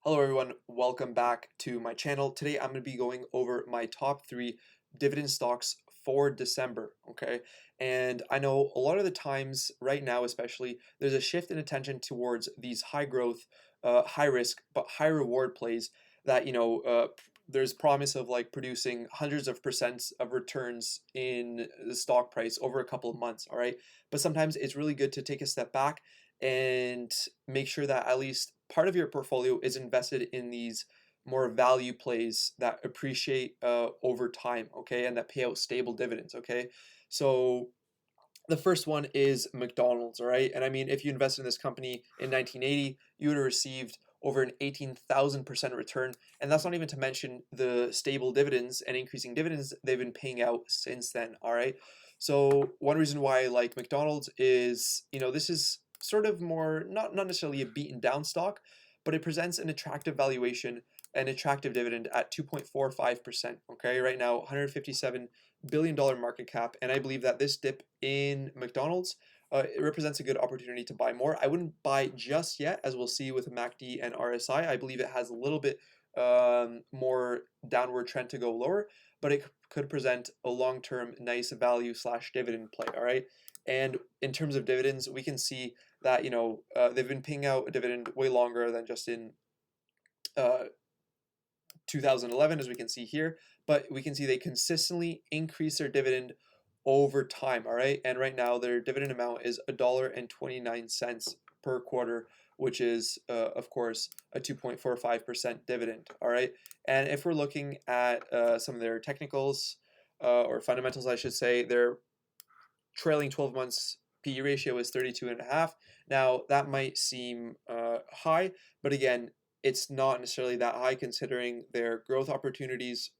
Hello everyone, welcome back to my channel. Today I'm going to be going over my top 3 dividend stocks for December, okay? And I know a lot of the times right now especially, there's a shift in attention towards these high growth, high risk, but high reward plays that, there's promise of like producing hundreds of percents of returns in the stock price over a couple of months, all right? But sometimes it's really good to take a step back and make sure that at least part of your portfolio is invested in these more value plays that appreciate over time, okay, and that pay out stable dividends, okay. So the first one is McDonald's, all right, and I mean, if you invested in this company in 1980, you would have received over an 18,000% return, and that's not even to mention the stable dividends and increasing dividends they've been paying out since then, all right. So one reason why I like McDonald's is, this is sort of more not necessarily a beaten down stock, but it presents an attractive valuation, an attractive dividend at 2.45%. Okay, right now $157 billion market cap, and I believe that this dip in McDonald's it represents a good opportunity to buy more. I wouldn't buy just yet, as we'll see with MACD and RSI. I believe it has a little bit more downward trend to go lower, but it could present a long-term nice value slash dividend play. All right. And in terms of dividends, we can see that they've been paying out a dividend way longer than just in uh, 2011, as we can see here. But we can see they consistently increase their dividend over time. All right, and right now their dividend amount is $1.29 per quarter, which is of course a 2.45% dividend. All right, and if we're looking at some of their technicals or fundamentals, I should say, their trailing 12 months PE ratio is 32.5. Now, that might seem high, but again, it's not necessarily that high considering their growth opportunities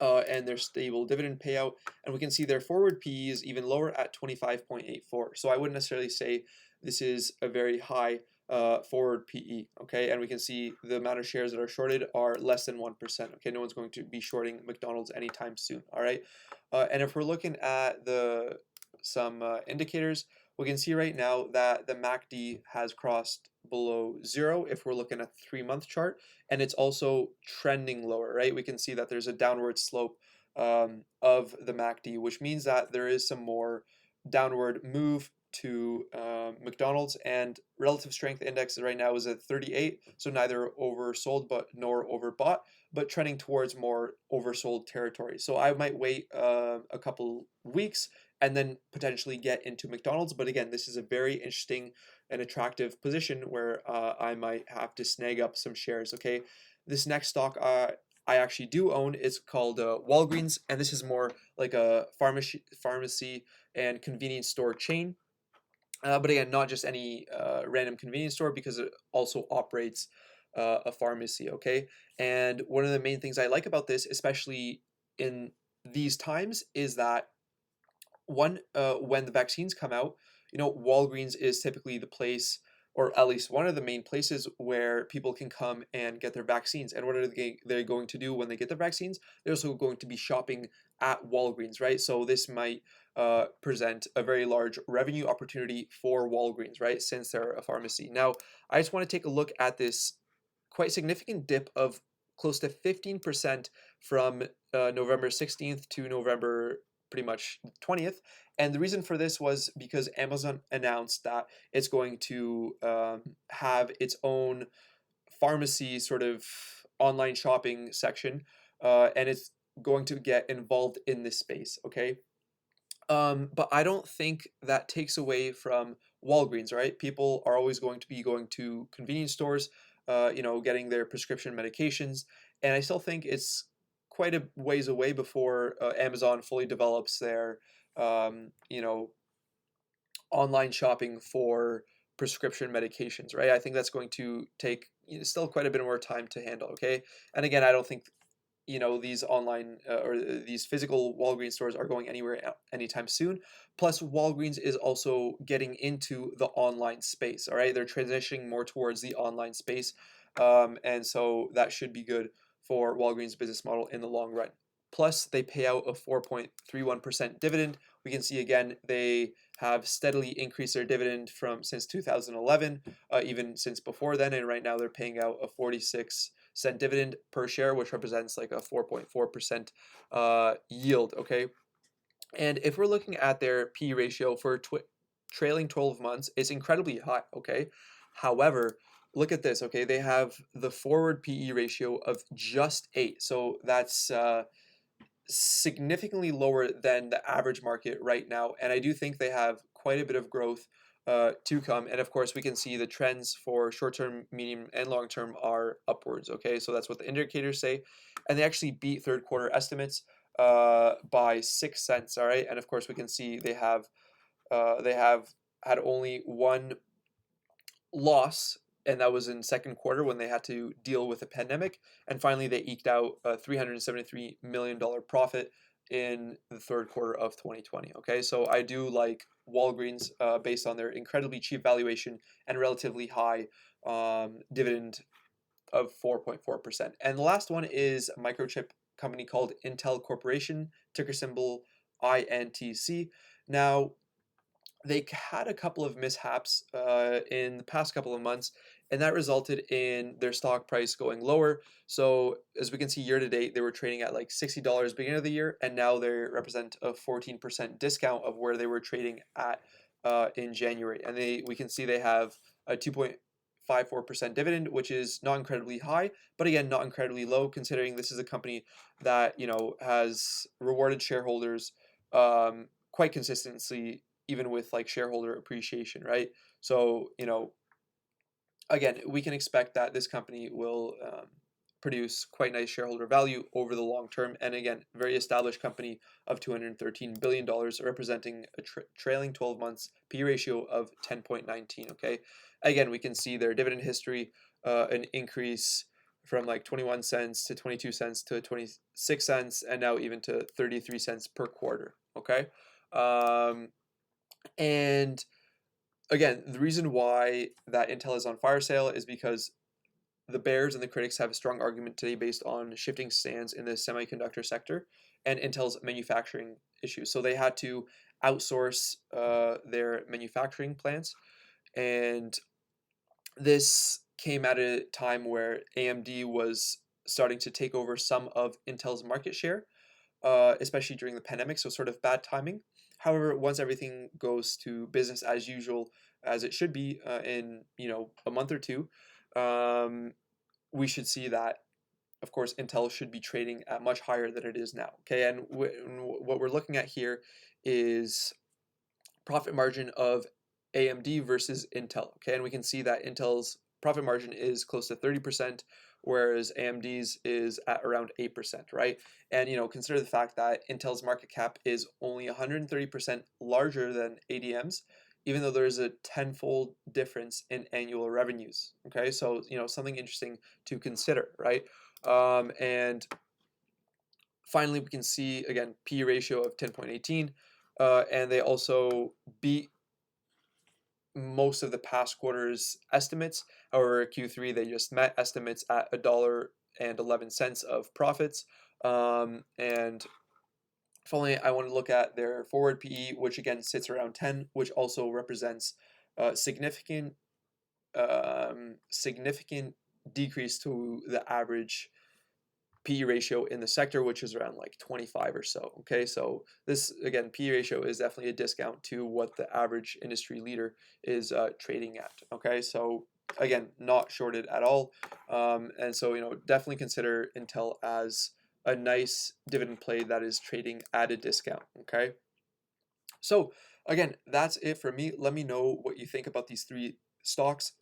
and their stable dividend payout. And we can see their forward PE is even lower at 25.84. So I wouldn't necessarily say this is a very high forward PE, okay? And we can see the amount of shares that are shorted are less than 1%, okay? No one's going to be shorting McDonald's anytime soon, all right? And if we're looking at some indicators, we can see right now that the MACD has crossed below 0 if we're looking at the 3-month chart, and it's also trending lower, right? We can see that there's a downward slope of the MACD, which means that there is some more downward move to McDonald's, and relative strength index right now is at 38, so neither oversold but nor overbought, but trending towards more oversold territory. So I might wait a couple weeks and then potentially get into McDonald's. But again, this is a very interesting and attractive position where I might have to snag up some shares. Okay, this next stock I actually do own is called Walgreens, and this is more like a pharmacy and convenience store chain. But again, not just any random convenience store, because it also operates a pharmacy. Okay, and one of the main things I like about this, especially in these times, is that when the vaccines come out, Walgreens is typically the place, or at least one of the main places where people can come and get their vaccines. And what are they going to do when they get their vaccines? They're also going to be shopping at Walgreens, right? So this might present a very large revenue opportunity for Walgreens, right? Since they're a pharmacy. Now, I just want to take a look at this quite significant dip of close to 15% from November 16th to November pretty much 20th. And the reason for this was because Amazon announced that it's going to have its own pharmacy sort of online shopping section, and it's going to get involved in this space, okay? But I don't think that takes away from Walgreens, right? People are always going to be going to convenience stores, getting their prescription medications, and I still think it's quite a ways away before Amazon fully develops their, um, you know, online shopping for prescription medications, right? I think that's going to take still quite a bit more time to handle, okay? And again, I don't think these online or these physical Walgreens stores are going anywhere anytime soon. Plus, Walgreens is also getting into the online space. All right, they're transitioning more towards the online space, and so that should be good for Walgreens' business model in the long run. plus they pay out a 4.31% dividend. We can see again they have steadily increased their dividend from since 2011, even since before then, and right now they're paying out a 46-cent dividend per share, which represents like a 4.4% yield. Okay, and if we're looking at their P ratio for trailing 12 months, it's incredibly high. Okay, however, look at this. Okay, they have the forward PE ratio of just 8, so that's significantly lower than the average market right now. And I do think they have quite a bit of growth to come. And of course, we can see the trends for short term, medium, and long term are upwards. Okay, so that's what the indicators say. And they actually beat third quarter estimates by 6 cents. All right, and of course, we can see they have had only one loss, and that was in second quarter when they had to deal with a pandemic. And finally, they eked out a $373 million profit in the third quarter of 2020. Okay, so I do like Walgreens based on their incredibly cheap valuation and relatively high dividend of 4.4%. And the last one is a microchip company called Intel Corporation, ticker symbol INTC. Now, they had a couple of mishaps in the past couple of months, and that resulted in their stock price going lower. So as we can see year to date, they were trading at like $60 beginning of the year, and now they represent a 14% discount of where they were trading at in January. And we can see they have a 2.54% dividend, which is not incredibly high, but again, not incredibly low, considering this is a company that, you know, has rewarded shareholders quite consistently, even with like shareholder appreciation, right? So, you know, again, we can expect that this company will produce quite nice shareholder value over the long term. And again, very established company of $213 billion, representing a trailing 12 months P ratio of 10.19. Okay. Again, we can see their dividend history, an increase from like 21 cents to 22 cents to 26 cents, and now even to 33 cents per quarter. Okay. And again, the reason why that Intel is on fire sale is because the bears and the critics have a strong argument today based on shifting stands in the semiconductor sector and Intel's manufacturing issues. So they had to outsource their manufacturing plants, and this came at a time where AMD was starting to take over some of Intel's market share, especially during the pandemic, so sort of bad timing. However, once everything goes to business as usual, as it should be in, you know, a month or two, we should see that, of course, Intel should be trading at much higher than it is now. Okay, and what we're looking at here is profit margin of AMD versus Intel. Okay, and we can see that Intel's profit margin is close to 30%, whereas AMD's is at around 8%, right? And you know, consider the fact that Intel's market cap is only 130% larger than ADM's, even though there's a tenfold difference in annual revenues. Okay, so you know, something interesting to consider, right? And finally, we can see again P ratio of 10.18, and they also beat most of the past quarter's estimates. However, Q3 they just met estimates at $1.11 of profits. And finally, I want to look at their forward PE, which again sits around 10, which also represents significant significant decrease to the average PE ratio in the sector, which is around like 25 or so. Okay, so this again, PE ratio is definitely a discount to what the average industry leader is trading at. Okay, so again, not shorted at all, and so you know, definitely consider Intel as a nice dividend play that is trading at a discount. Okay, so again, that's it for me. Let me know what you think about these three stocks.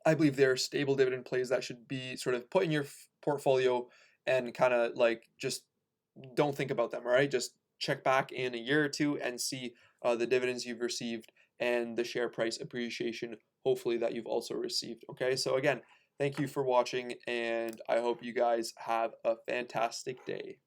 I believe they're stable dividend plays that should be sort of put in your portfolio and kind of like just don't think about them, all right? Just check back in a year or two and see the dividends you've received and the share price appreciation, hopefully, that you've also received. Okay, so again, thank you for watching, and I hope you guys have a fantastic day.